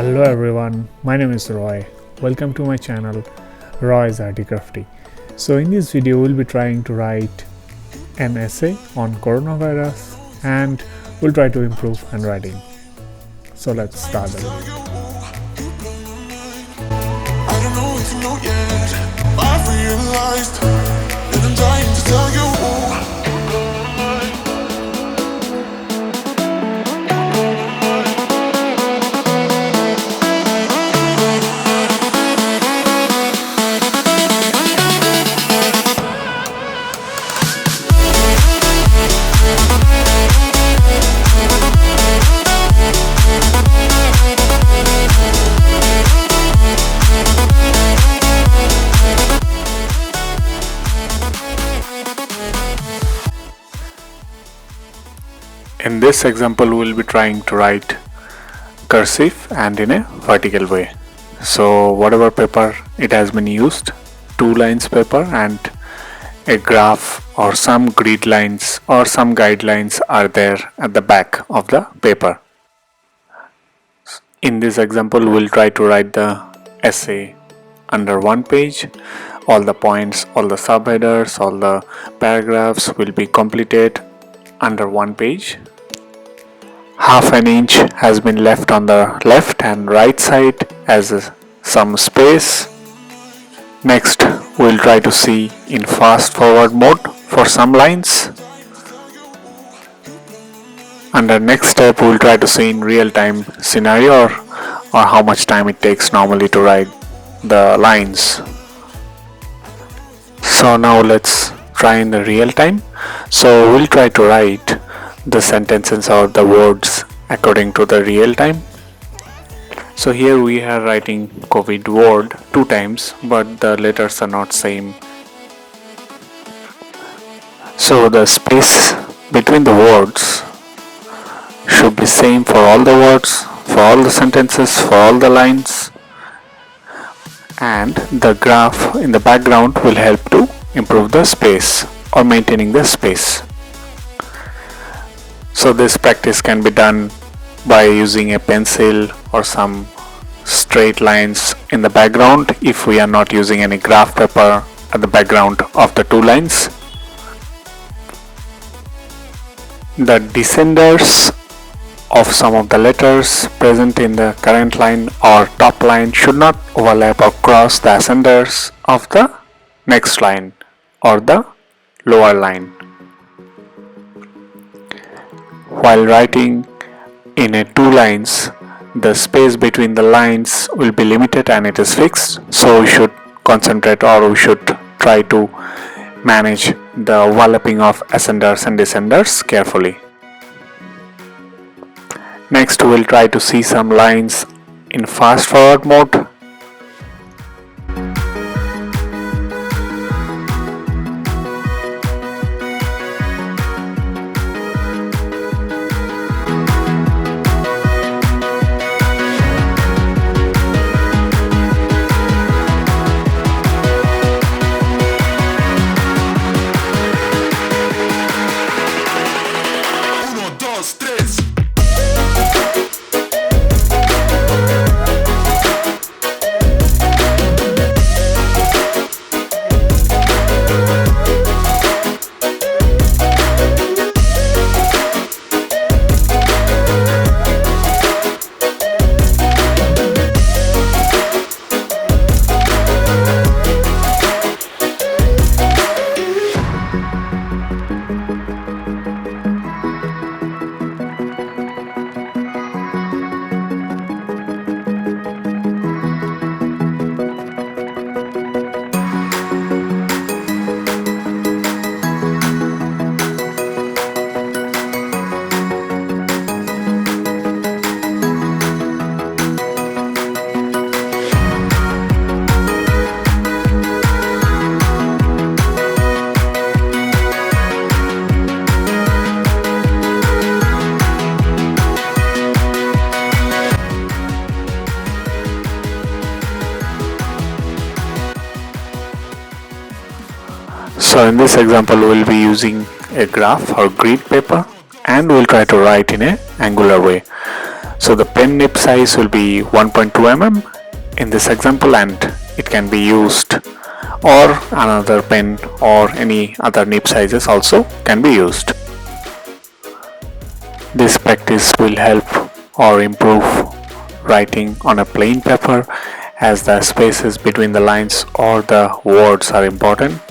Hello everyone, my name is Roy. Welcome to my channel RoysArtyCrafty. So in this video we'll be trying to write an essay on coronavirus and we'll try to improve handwriting. So let's start the video. I don't know what to know yet. I've realized that I'm dying to tell you. In this example, we'll be trying to write cursive and in a vertical way. So whatever paper it has been used, 2 lines paper and a graph or some grid lines or some guidelines are there at the back of the paper. In this example, we'll try to write the essay under one page. All the points, all the subheaders, all the paragraphs will be completed under one page. Half an inch has been left on the left and right side as some space. Next, we'll try to see in fast forward mode for some lines. Under next step, we'll try to see in real time scenario or how much time it takes normally to write the lines. So now let's try in the real time. So we'll try to write the sentences or the words according to the real time. So here we are writing COVID word 2 times, but the letters are not same. So the space between the words should be same for all the words, for all the sentences, for all the lines, and the graph in the background will help to improve the space or maintaining the space. So this practice can be done by using a pencil or some straight lines in the background if we are not using any graph paper at the background of the 2 lines. The descenders of some of the letters present in the current line or top line should not overlap or cross the ascenders of the next line or the lower line. While writing in a 2 lines, the space between the lines will be limited and it is fixed, so we should concentrate or we should try to manage the overlapping of ascenders and descenders carefully. Next, we'll try to see some lines in fast forward mode. So in this example we'll be using a graph or grid paper and we'll try to write in a angular way. So the pen nib size will be 1.2 mm in this example, and it can be used, or another pen or any other nib sizes also can be used. This practice will help or improve writing on a plain paper, as the spaces between the lines or the words are important.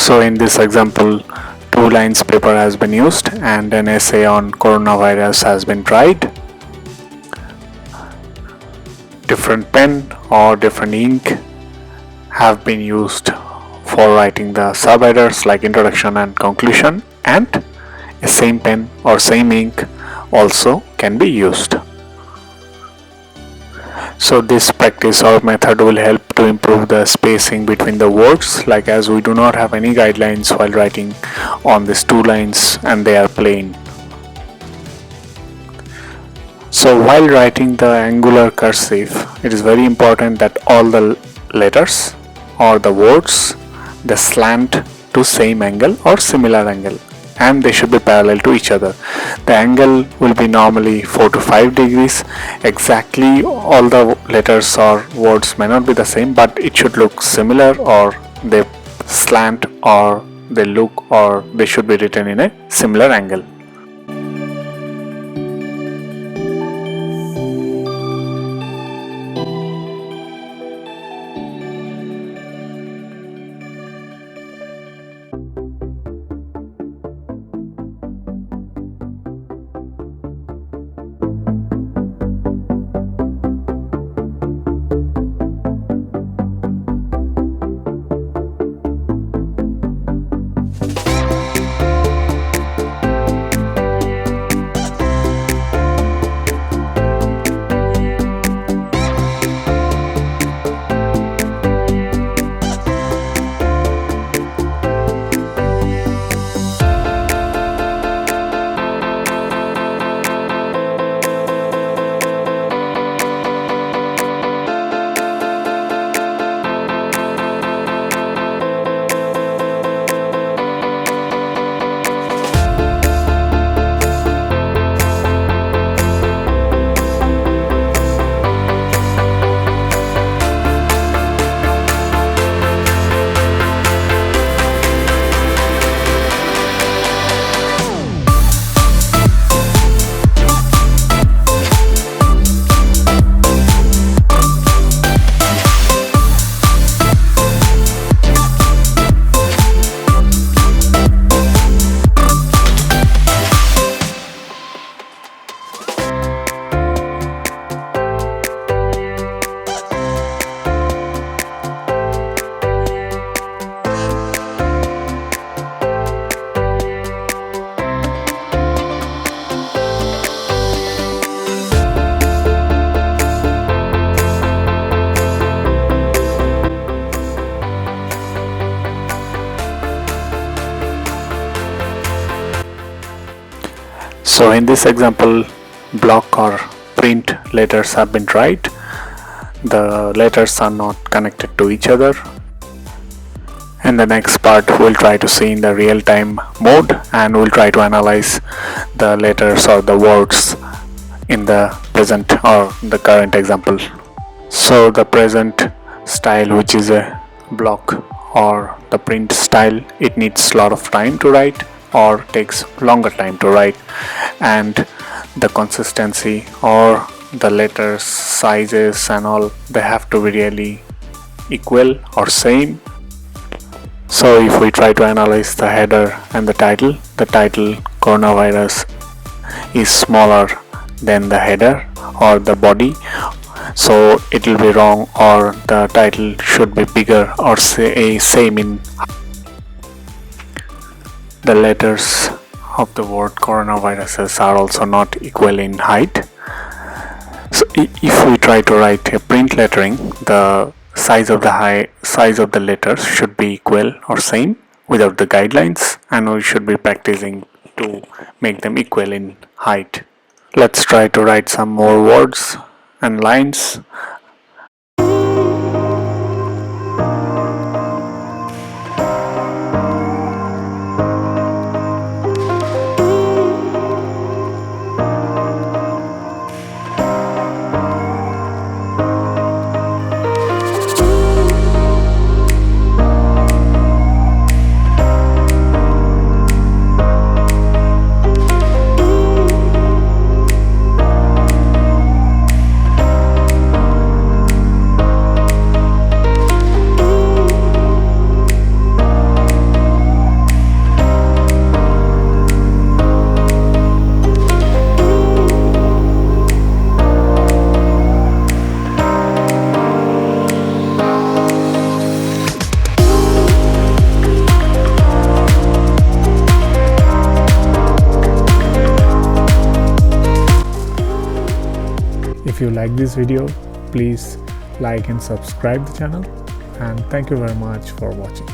So in this example, 2 lines paper has been used and an essay on coronavirus has been tried. Different pen or different ink have been used for writing the subheaders like introduction and conclusion, and a same pen or same ink also can be used. So this practice or method will help to improve the spacing between the words, like as we do not have any guidelines while writing on these 2 lines and they are plain. So while writing the angular cursive, it is very important that all the letters or the words, they slant to same angle or similar angle, and they should be parallel to each other. The angle will be normally 4 to 5 degrees. Exactly all the letters or words may not be the same, but it should look similar, or they slant, or they look, or they should be written in a similar angle. So in this example, block or print letters have been tried. the letters are not connected to each other. In the next part, we'll try to see in the real-time mode, and we'll try to analyze the letters or the words in the present or the current example. So the present style, which is a block or the print style, it needs a lot of time to write or takes longer time to write, and the consistency or the letters sizes and all, they have to be really equal or same. So if we try to analyze the header and the title coronavirus is smaller than the header or the body, so it will be wrong, or the title should be bigger or say same in. The letters of the word coronaviruses are also not equal in height. So if we try to write a print lettering, the size of the letters should be equal or same without the guidelines, and we should be practicing to make them equal in height. Let's try to write some more words and lines. If you like this video, please like and subscribe the channel, and thank you very much for watching.